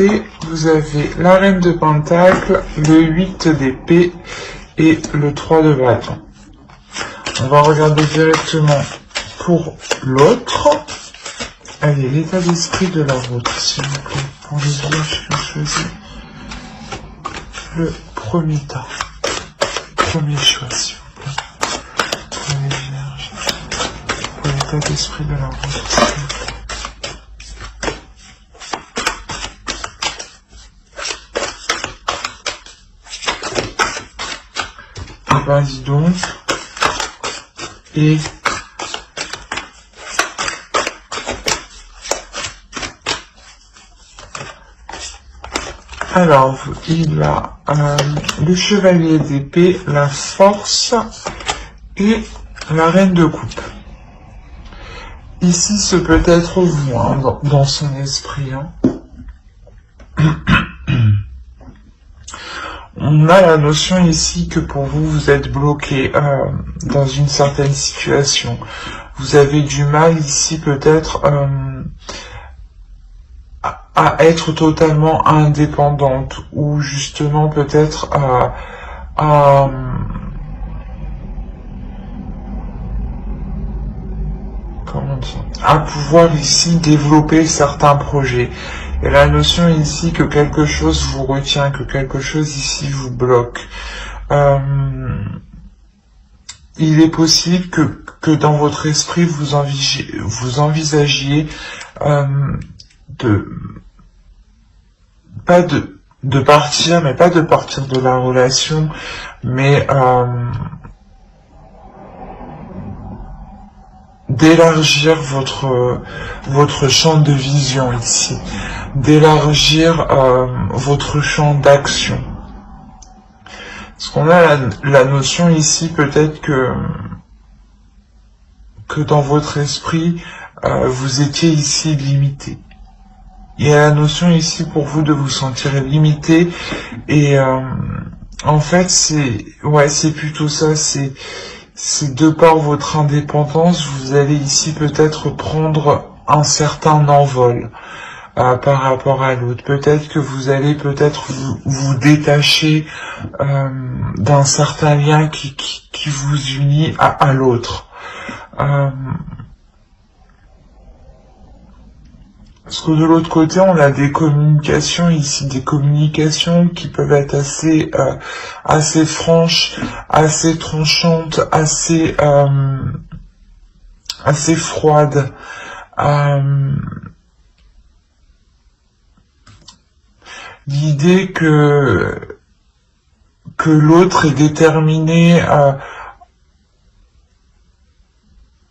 Et vous avez la reine de pentacle, le 8 d'épée et le 3 de bâton. On va regarder directement pour l'autre. Allez, l'état d'esprit de la vôtre, s'il vous plaît, pour les vierges qui ont choisi le premier tas. Premier choix, s'il vous plaît. Pour les vierges. Pour l'état d'esprit de la vôtre, s'il vous plaît. Eh ben, dis donc. Et alors, il a le chevalier d'épée, la force et la reine de coupe. Ici, ce peut être vous, hein, dans son esprit. Hein. On a la notion ici que pour vous, vous êtes bloqué dans une certaine situation. Vous avez du mal ici peut-être à être totalement indépendante ou justement peut-être à pouvoir ici développer certains projets. Il y a la notion ici que quelque chose vous retient, que quelque chose ici vous bloque. Il est possible que dans votre esprit vous envisagiez de partir, mais pas de partir de la relation, mais d'élargir votre champ de vision ici, d'élargir votre champ d'action. Parce qu'on a la notion ici peut-être que dans votre esprit, vous étiez ici limité. Il y a la notion ici pour vous de vous sentir limité et en fait c'est plutôt ça, c'est de par votre indépendance, vous allez ici peut-être prendre un certain envol par rapport à l'autre. Peut-être que vous allez peut-être vous détacher d'un certain lien qui vous unit à l'autre. Parce que de l'autre côté, on a des communications ici, des communications qui peuvent être assez franches, assez tranchantes, assez froides. L'idée que l'autre est déterminé à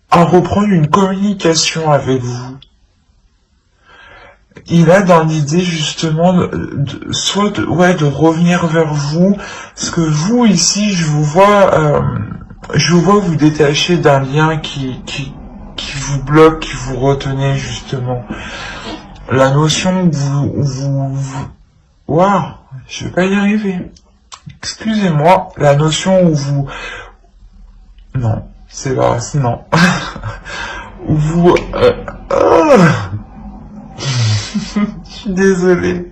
reprendre une communication avec vous. Il a dans l'idée justement de revenir vers vous, parce que vous ici, je vous vois vous détacher d'un lien qui vous bloque, qui vous retenait justement. La notion où vous waouh, je vais pas y arriver. Excusez-moi, la notion où vous non, c'est pas non. Où vous je suis désolé.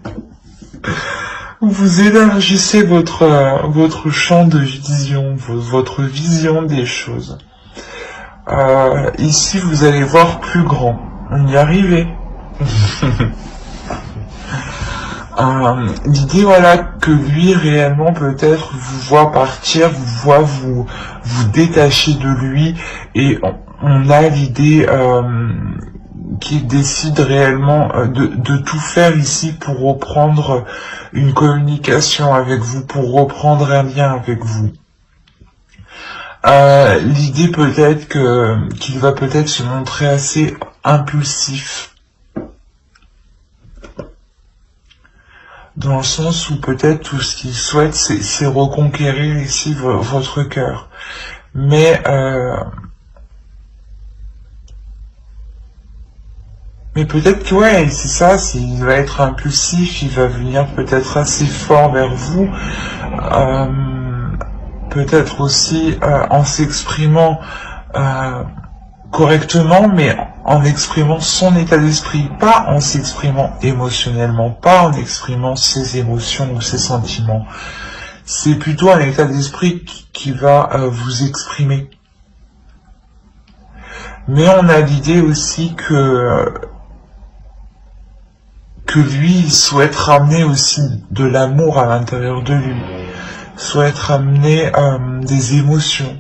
Vous élargissez votre champ de vision, votre vision des choses. Ici, vous allez voir plus grand. On y arrivait. L'idée, voilà, que lui, réellement, peut-être, vous voit partir, vous voit vous détacher de lui, et on a l'idée qu'il décide réellement de tout faire ici pour reprendre une communication avec vous, pour reprendre un lien avec vous. L'idée peut-être qu'il va peut-être se montrer assez impulsif. Dans le sens où peut-être tout ce qu'il souhaite, c'est reconquérir ici votre cœur. Mais peut-être que ouais, c'est ça, il va être impulsif, il va venir peut-être assez fort vers vous, peut-être aussi en s'exprimant correctement, mais en exprimant son état d'esprit, pas en s'exprimant émotionnellement, pas en exprimant ses émotions ou ses sentiments. C'est plutôt un état d'esprit qui va vous exprimer. Mais on a l'idée aussi que lui il souhaite ramener aussi de l'amour à l'intérieur de lui, souhaite ramener des émotions,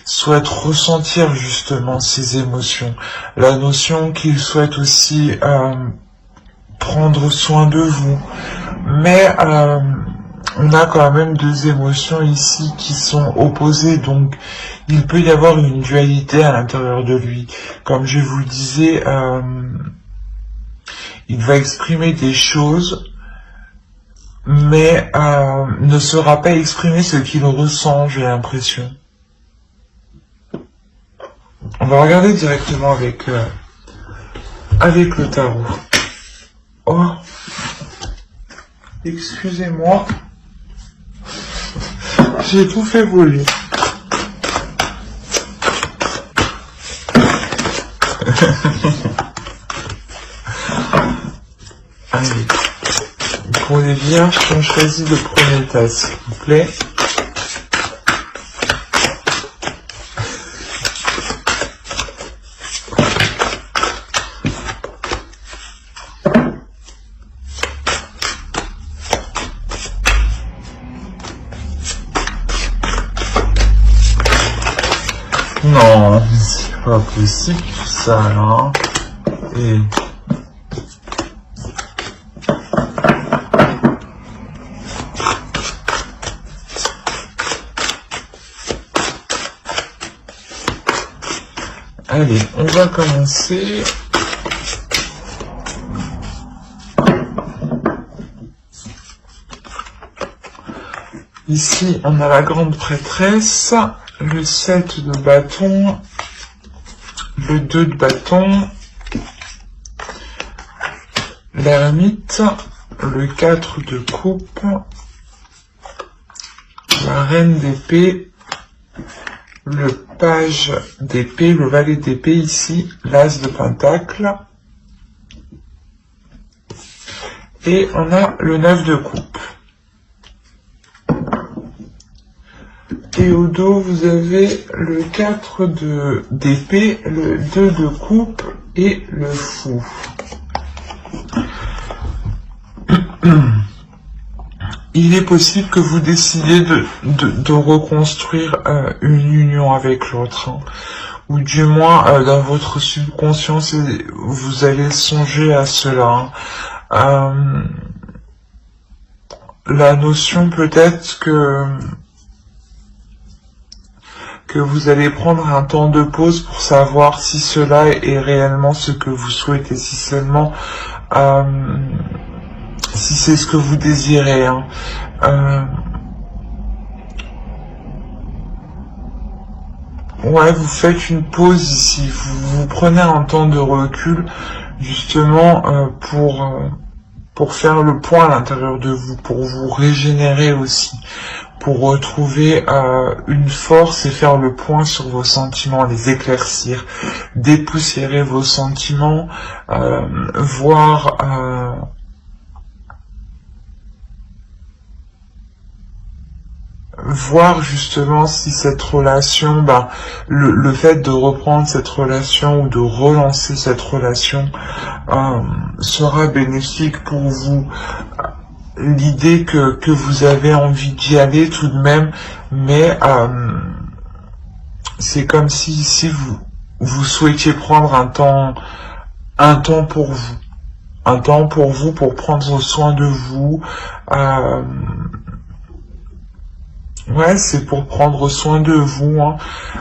souhaite ressentir justement ces émotions. La notion qu'il souhaite aussi prendre soin de vous. Mais on a quand même deux émotions ici qui sont opposées, donc il peut y avoir une dualité à l'intérieur de lui. Comme je vous le disais, il va exprimer des choses, mais ne saura pas exprimer ce qu'il ressent, j'ai l'impression. On va regarder directement avec le tarot. Oh, excusez-moi, j'ai tout fait voler. Allez, pour les vierges qui ont choisi le premier tas, s'il vous plaît. Non, c'est pas possible tout ça, hein. Et... Allez, on va commencer. Ici, on a la grande prêtresse, le 7 de bâton, le 2 de bâton, l'ermite, le 4 de coupe, la reine d'épée, le page d'épée, le valet d'épée ici, l'as de pentacle, et on a le 9 de coupe. Et au dos, vous avez le 4 d'épée, le 2 de coupe et le fou. Il est possible que vous décidiez de reconstruire une union avec l'autre, hein. Ou du moins dans votre subconscient, vous allez songer à cela, hein. La notion peut-être que vous allez prendre un temps de pause pour savoir si cela est réellement ce que vous souhaitez, si seulement si c'est ce que vous désirez, hein. Ouais, vous faites une pause ici, vous prenez un temps de recul justement pour faire le point à l'intérieur de vous, pour vous régénérer aussi, pour retrouver une force et faire le point sur vos sentiments, les éclaircir, dépoussiérer vos sentiments, voir justement si cette relation, le fait de reprendre cette relation ou de relancer cette relation sera bénéfique pour vous. L'idée que vous avez envie d'y aller tout de même, mais c'est comme si vous souhaitiez prendre un temps pour vous, pour prendre soin de vous. Ouais, c'est pour prendre soin de vous, hein,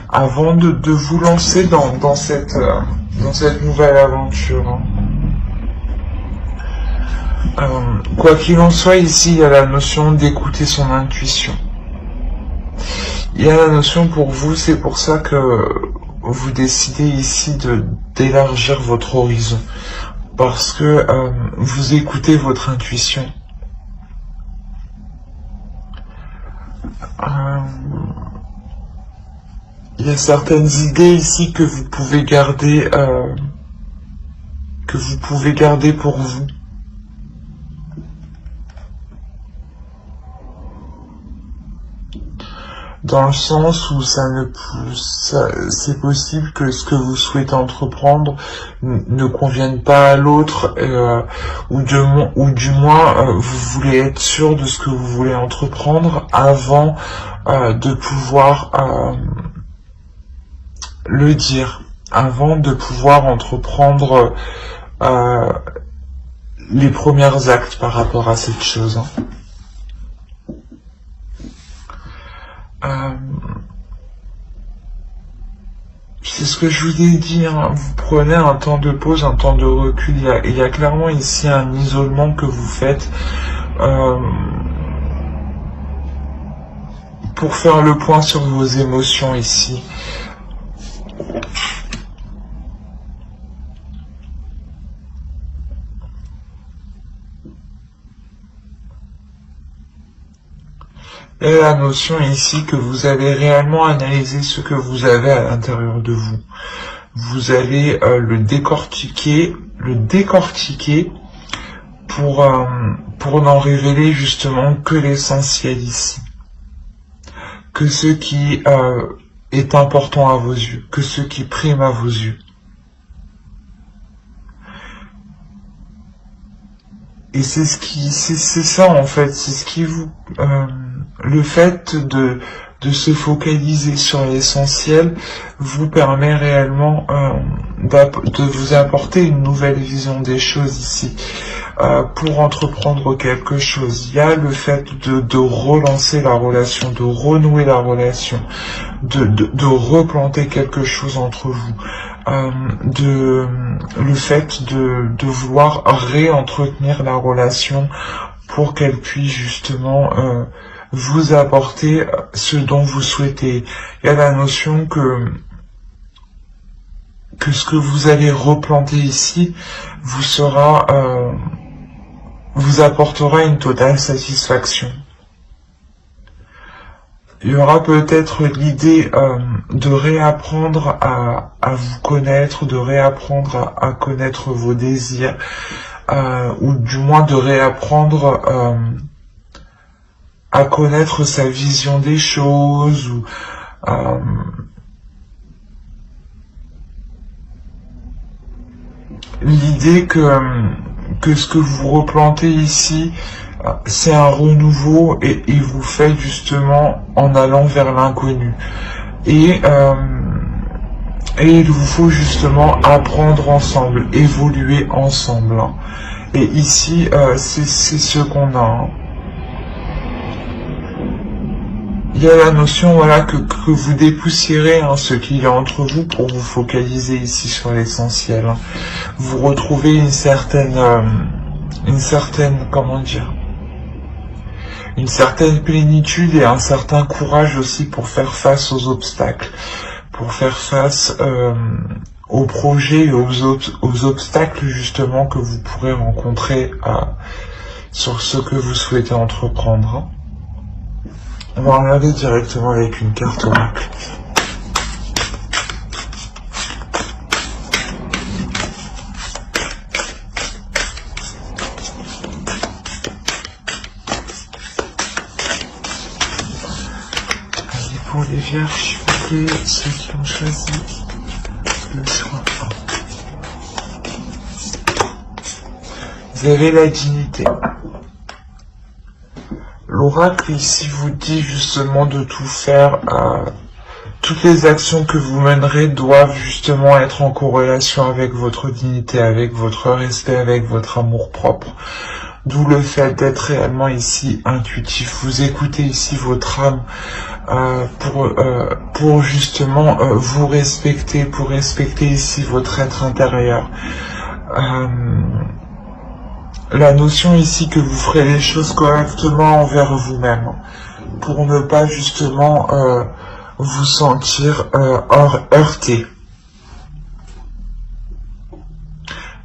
avant de vous lancer dans cette nouvelle aventure, hein. Quoi qu'il en soit, ici, il y a la notion d'écouter son intuition. Il y a la notion pour vous, c'est pour ça que vous décidez ici d'élargir votre horizon. Parce que vous écoutez votre intuition. Il y a certaines idées ici que vous pouvez garder que vous pouvez garder pour vous. Dans le sens où c'est possible que ce que vous souhaitez entreprendre ne convienne pas à l'autre, ou du moins vous voulez être sûr de ce que vous voulez entreprendre avant de pouvoir le dire, avant de pouvoir entreprendre les premiers actes par rapport à cette chose. C'est ce que je vous ai dit, hein. Vous prenez un temps de pause, un temps de recul. Il y a clairement ici un isolement que vous faites pour faire le point sur vos émotions ici. Et la notion ici que vous avez réellement analysé ce que vous avez à l'intérieur de vous. Vous allez le décortiquer pour n'en révéler justement que l'essentiel ici. Que ce qui est important à vos yeux, que ce qui prime à vos yeux. Et c'est ça en fait, c'est ce qui vous... le fait de se focaliser sur l'essentiel vous permet réellement de vous apporter une nouvelle vision des choses ici. Pour entreprendre quelque chose, il y a le fait de relancer la relation, de renouer la relation, de replanter quelque chose entre vous. Le fait de vouloir réentretenir la relation pour qu'elle puisse justement vous apporter ce dont vous souhaitez. Il y a la notion que ce que vous allez replanter ici vous apportera une totale satisfaction. Il y aura peut-être l'idée de réapprendre à vous connaître, de réapprendre à connaître vos désirs, ou du moins de réapprendre à connaître sa vision des choses, ou l'idée que ce que vous replantez ici, c'est un renouveau et vous faites justement en allant vers l'inconnu. Et il vous faut justement apprendre ensemble, évoluer ensemble. Hein. Et ici, c'est ce qu'on a. Hein. Il y a la notion voilà, que vous dépoussiérez hein, ce qu'il y a entre vous pour vous focaliser ici sur l'essentiel. Hein. Vous retrouvez une certaine, comment dire, une certaine plénitude et un certain courage aussi pour faire face aux obstacles, pour faire face aux projets et aux obstacles justement que vous pourrez rencontrer sur ce que vous souhaitez entreprendre. Hein. On va regarder directement avec une carte oracle. Allez, pour les vierges, s'il vous plaît, ceux qui ont choisi le choix 1. Vous avez la dignité. L'oracle ici vous dit justement de tout faire, toutes les actions que vous mènerez doivent justement être en corrélation avec votre dignité, avec votre respect, avec votre amour-propre. D'où le fait d'être réellement ici intuitif. Vous écoutez ici votre âme pour justement vous respecter, pour respecter ici votre être intérieur. La notion ici que vous ferez les choses correctement envers vous-même, pour ne pas justement vous sentir heurté.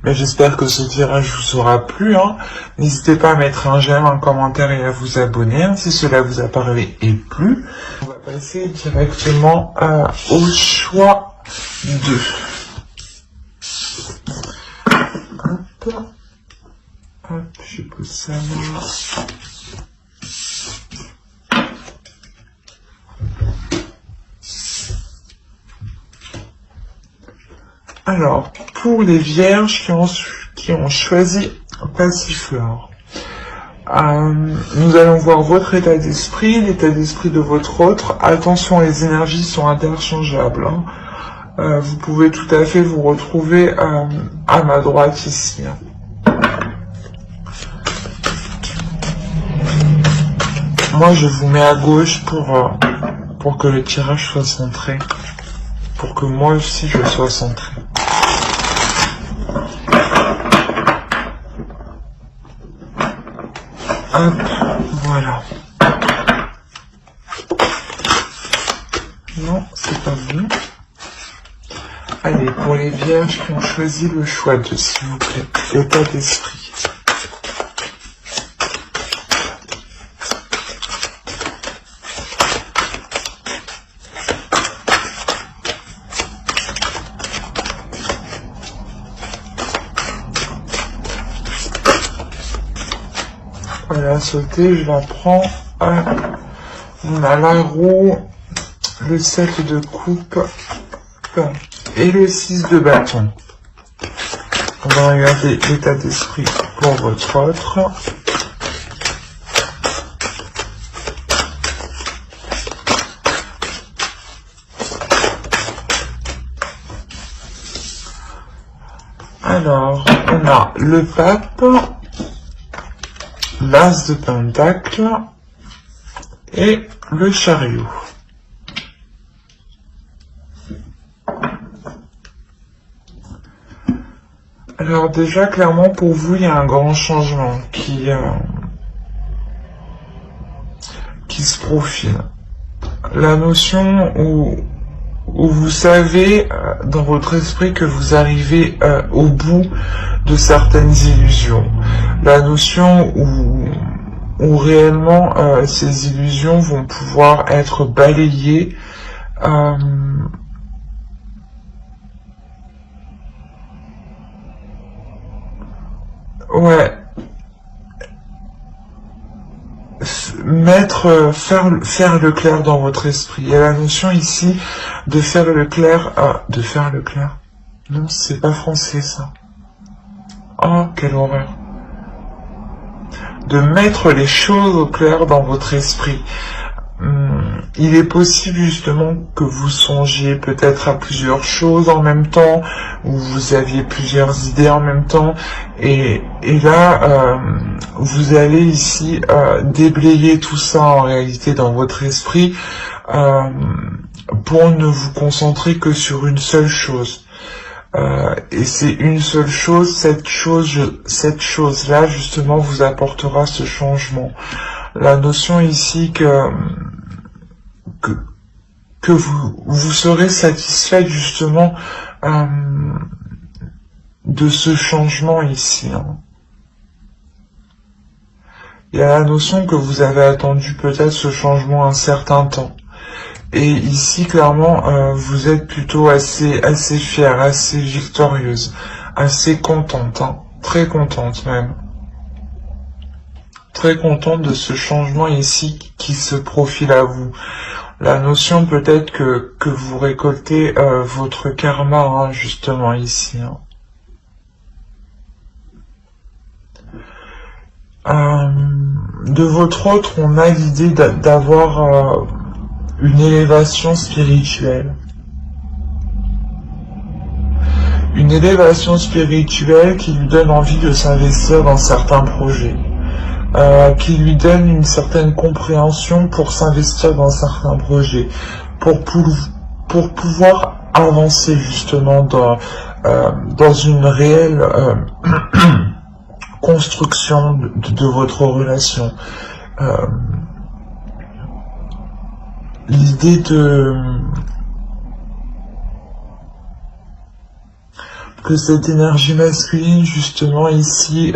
Mais j'espère que ce tirage vous aura plu. Hein. N'hésitez pas à mettre un j'aime, un commentaire et à vous abonner hein, si cela vous a parlé et plu. On va passer directement au choix 2. peut savoir. Alors, pour les vierges qui ont choisi Passiflore, nous allons voir votre état d'esprit, l'état d'esprit de votre autre. Attention, les énergies sont interchangeables. Vous pouvez tout à fait vous retrouver à ma droite ici. Moi, je vous mets à gauche pour que le tirage soit centré. Pour que moi aussi, je sois centré. Hop, voilà. Non, c'est pas bon. Allez, pour les vierges qui ont choisi le choix de, s'il vous plaît, l'état d'esprit. Voilà, sauter, je la prends. On a la roue, le 7 de coupe et le 6 de bâton. On va regarder l'état d'esprit pour votre autre. Alors, on a le pape, l'as de pentacle et le chariot. Alors déjà, clairement, pour vous, il y a un grand changement qui se profile. La notion où vous savez dans votre esprit que vous arrivez au bout de certaines illusions. La notion où réellement ces illusions vont pouvoir être balayées ouais, faire le clair dans votre esprit. Il y a la notion ici de faire le clair, non, c'est pas français ça. Oh, quelle horreur. De mettre les choses au clair dans votre esprit. Il est possible justement que vous songiez peut-être à plusieurs choses en même temps, ou vous aviez plusieurs idées en même temps, et là, vous allez ici déblayer tout ça en réalité dans votre esprit pour ne vous concentrer que sur une seule chose. Et c'est une seule chose, cette chose-là justement vous apportera ce changement. La notion ici que vous serez satisfait justement de ce changement ici. Il y a la notion que vous avez attendu peut-être ce changement un certain temps. Et ici, clairement, vous êtes plutôt assez fière, assez victorieuse, assez contente, très contente même. Très contente de ce changement ici qui se profile à vous. La notion peut-être que vous récoltez votre karma, justement ici. De votre autre, on a l'idée d'avoir une élévation spirituelle. Une élévation spirituelle qui lui donne envie de s'investir dans certains projets. Qui lui donne une certaine compréhension pour s'investir dans certains projets, pour pouvoir avancer justement dans une réelle construction de votre relation. L'idée que cette énergie masculine justement ici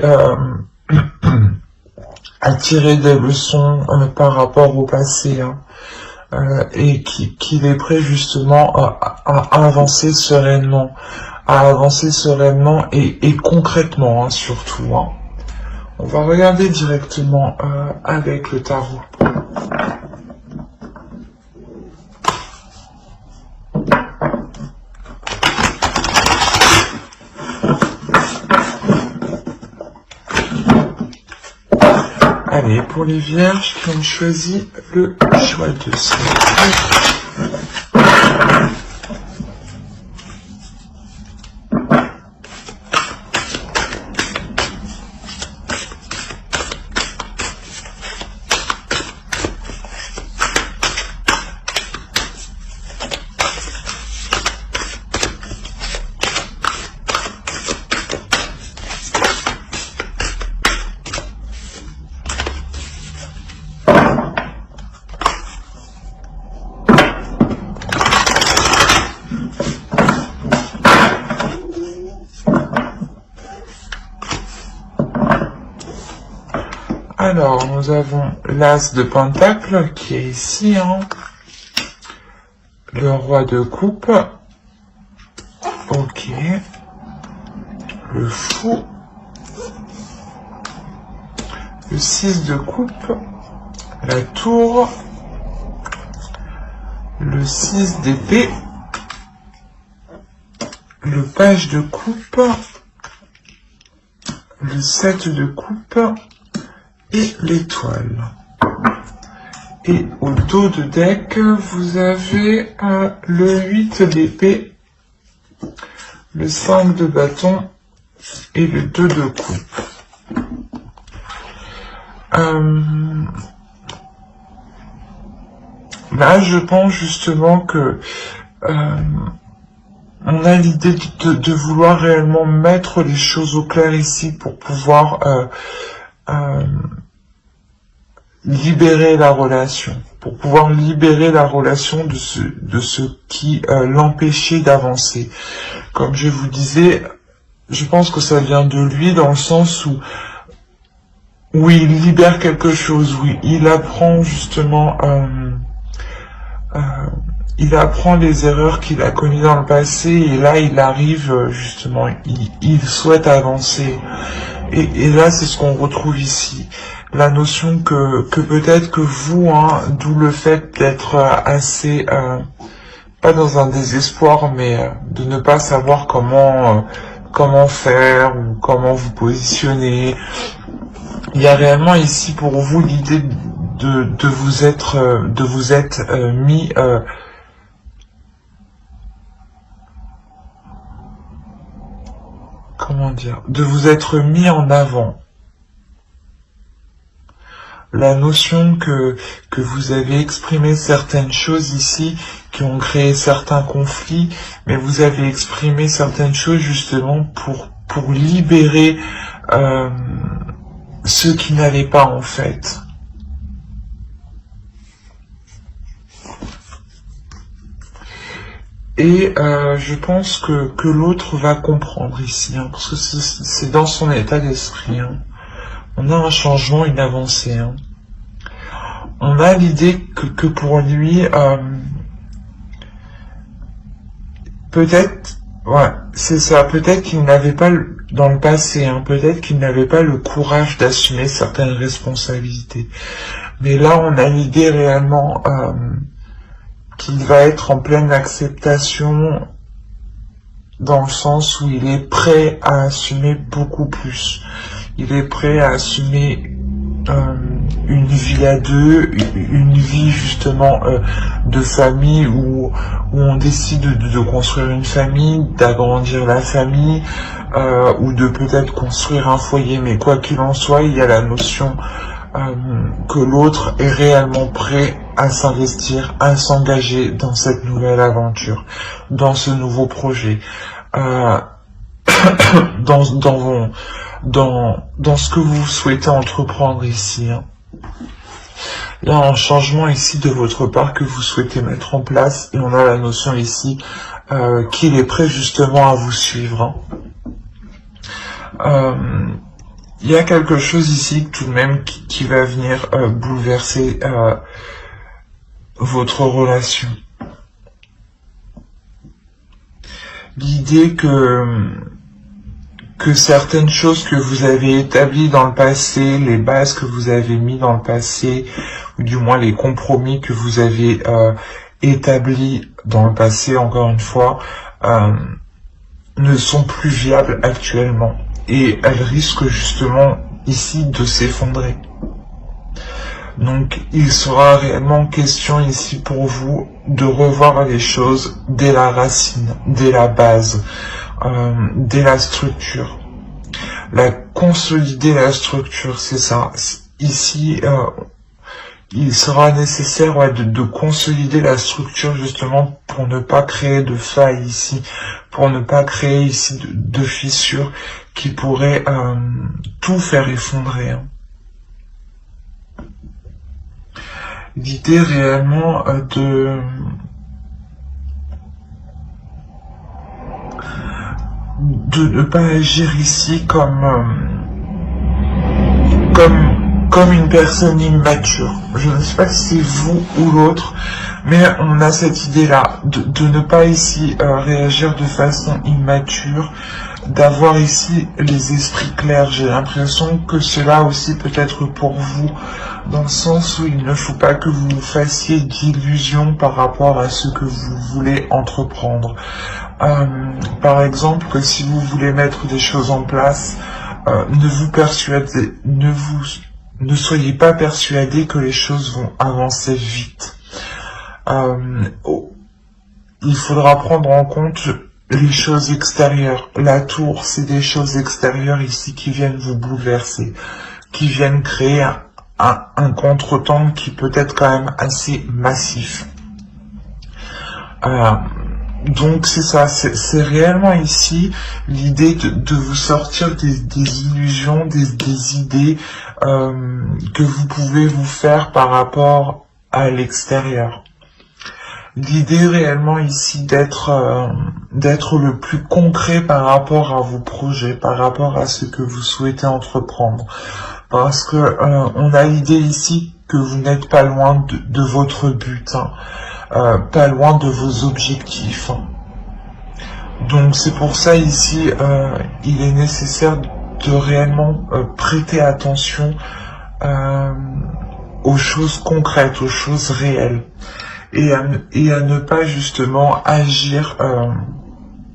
à tirer des leçons par rapport au passé et qu'il est prêt justement à avancer sereinement, et concrètement surtout. On va regarder directement avec le tarot. Allez, pour les vierges qui ont choisi le choix de sort. Alors, nous avons l'As de Pentacle qui est ici, hein. Le Roi de Coupe. Ok. Le Fou. Le 6 de Coupe. La Tour. Le 6 d'épée. Le Page de Coupe. Le 7 de Coupe. Et l'étoile. Et au dos de deck, vous avez le 8 d'épée, le 5 de bâton et le 2 de coupe. Là, je pense justement que on a l'idée de vouloir réellement mettre les choses au clair ici pour pouvoir libérer la relation, de ce qui l'empêchait d'avancer. Comme je vous disais, je pense que ça vient de lui dans le sens où il libère quelque chose, où il apprend justement, il apprend les erreurs qu'il a commises dans le passé et là il arrive justement, il souhaite avancer. Et là c'est ce qu'on retrouve ici. La notion que peut-être que vous, hein, d'où le fait d'être assez, pas dans un désespoir, mais de ne pas savoir comment faire ou comment vous positionner. Il y a réellement ici pour vous l'idée de vous être mis comment dire, de vous être mis en avant. La notion que vous avez exprimé certaines choses ici qui ont créé certains conflits, mais vous avez exprimé certaines choses justement pour libérer ceux qui n'allaient pas en fait. Et je pense que l'autre va comprendre ici, hein, parce que c'est dans son état d'esprit. Hein. On a un changement, une avancée. Hein. On a l'idée que pour lui, peut-être, ouais, c'est ça, peut-être qu'il n'avait pas, dans le passé, hein, peut-être qu'il n'avait pas le courage d'assumer certaines responsabilités. Mais là, on a l'idée réellement qu'il va être en pleine acceptation, dans le sens où il est prêt à assumer beaucoup plus. Il est prêt à assumer une vie à deux, une vie justement de famille où on décide de construire une famille, d'agrandir la famille, ou de peut-être construire un foyer. Mais quoi qu'il en soit, il y a la notion que l'autre est réellement prêt à s'investir, à s'engager dans cette nouvelle aventure, dans ce nouveau projet, dans ce que vous souhaitez entreprendre ici. Hein. Il y a un changement ici de votre part que vous souhaitez mettre en place et on a la notion ici qu'il est prêt justement à vous suivre. Hein. Il y a quelque chose ici tout de même qui va venir bouleverser votre relation. que certaines choses que vous avez établies dans le passé, les bases que vous avez mis dans le passé, ou du moins les compromis que vous avez établis dans le passé, encore une fois, ne sont plus viables actuellement. Et elles risquent justement ici de s'effondrer. Donc il sera réellement question ici pour vous de revoir les choses dès la racine, dès la base, dès la structure. Consolider la structure, c'est ça. Ici, il sera nécessaire de consolider la structure justement pour ne pas créer de failles ici, pour ne pas créer ici de fissures qui pourraient tout faire effondrer. L'idée réellement de ne pas agir ici comme une personne immature. Je ne sais pas si c'est vous ou l'autre, mais on a cette idée-là de ne pas ici réagir de façon immature, d'avoir ici les esprits clairs. J'ai l'impression que cela aussi peut être pour vous, dans le sens où il ne faut pas que vous vous fassiez d'illusions par rapport à ce que vous voulez entreprendre. Par exemple, que si vous voulez mettre des choses en place, ne soyez pas persuadé que les choses vont avancer vite. Il faudra prendre en compte les choses extérieures. La tour, c'est des choses extérieures ici qui viennent vous bouleverser, qui viennent créer un contretemps qui peut être quand même assez massif. Donc c'est ça, c'est réellement ici l'idée de vous sortir des illusions, des idées que vous pouvez vous faire par rapport à l'extérieur. L'idée réellement ici d'être le plus concret par rapport à vos projets, par rapport à ce que vous souhaitez entreprendre. Parce que on a l'idée ici que vous n'êtes pas loin de votre but, pas loin de vos objectifs. Donc c'est pour ça ici, il est nécessaire de réellement prêter attention aux choses concrètes, aux choses réelles. Et à ne pas justement agir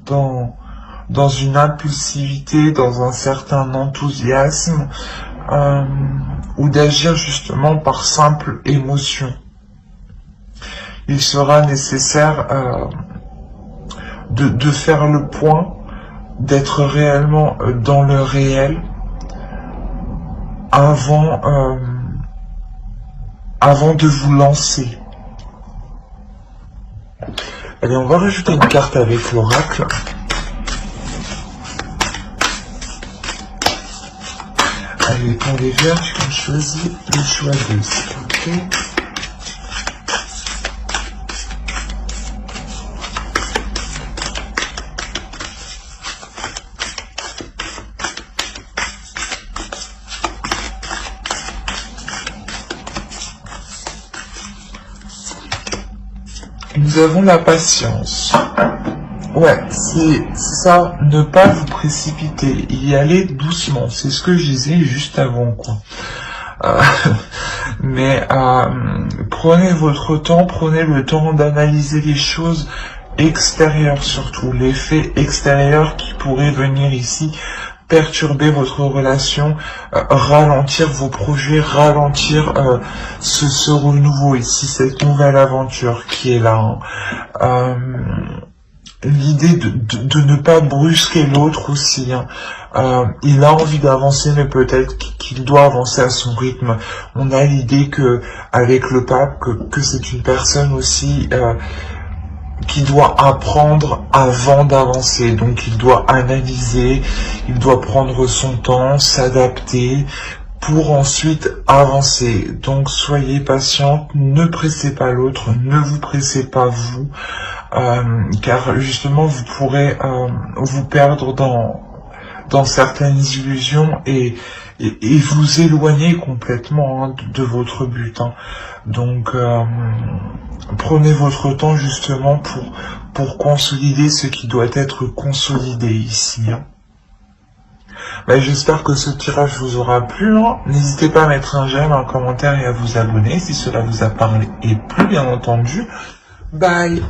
dans une impulsivité, dans un certain enthousiasme, ou d'agir justement par simple émotion. Il sera nécessaire de faire le point, d'être réellement dans le réel avant de vous lancer. Allez, on va rajouter une carte avec l'oracle. Allez, pour les vierges, on choisit le choix 2. Ok. Nous avons la patience. Ouais, c'est ça, ne pas vous précipiter, y aller doucement. C'est ce que je disais juste avant, quoi. Mais prenez votre temps, prenez le temps d'analyser les choses extérieures surtout, les faits extérieurs qui pourraient venir ici perturber votre relation, ralentir vos projets, ralentir ce renouveau ici, cette nouvelle aventure qui est là. L'idée de ne pas brusquer l'autre aussi. Il a envie d'avancer, mais peut-être qu'il doit avancer à son rythme. On a l'idée que avec le pape, que c'est une personne aussi qui doit apprendre avant d'avancer. Donc il doit analyser, il doit prendre son temps, s'adapter pour ensuite avancer. Donc soyez patiente, ne pressez pas l'autre, ne vous pressez pas vous, car justement vous pourrez vous perdre dans certaines illusions et vous éloigner complètement de votre but. Donc prenez votre temps justement pour consolider ce qui doit être consolidé ici. Ben, j'espère que ce tirage vous aura plu. Hein. N'hésitez pas à mettre un j'aime, un commentaire et à vous abonner si cela vous a parlé et plu, bien entendu. Bye.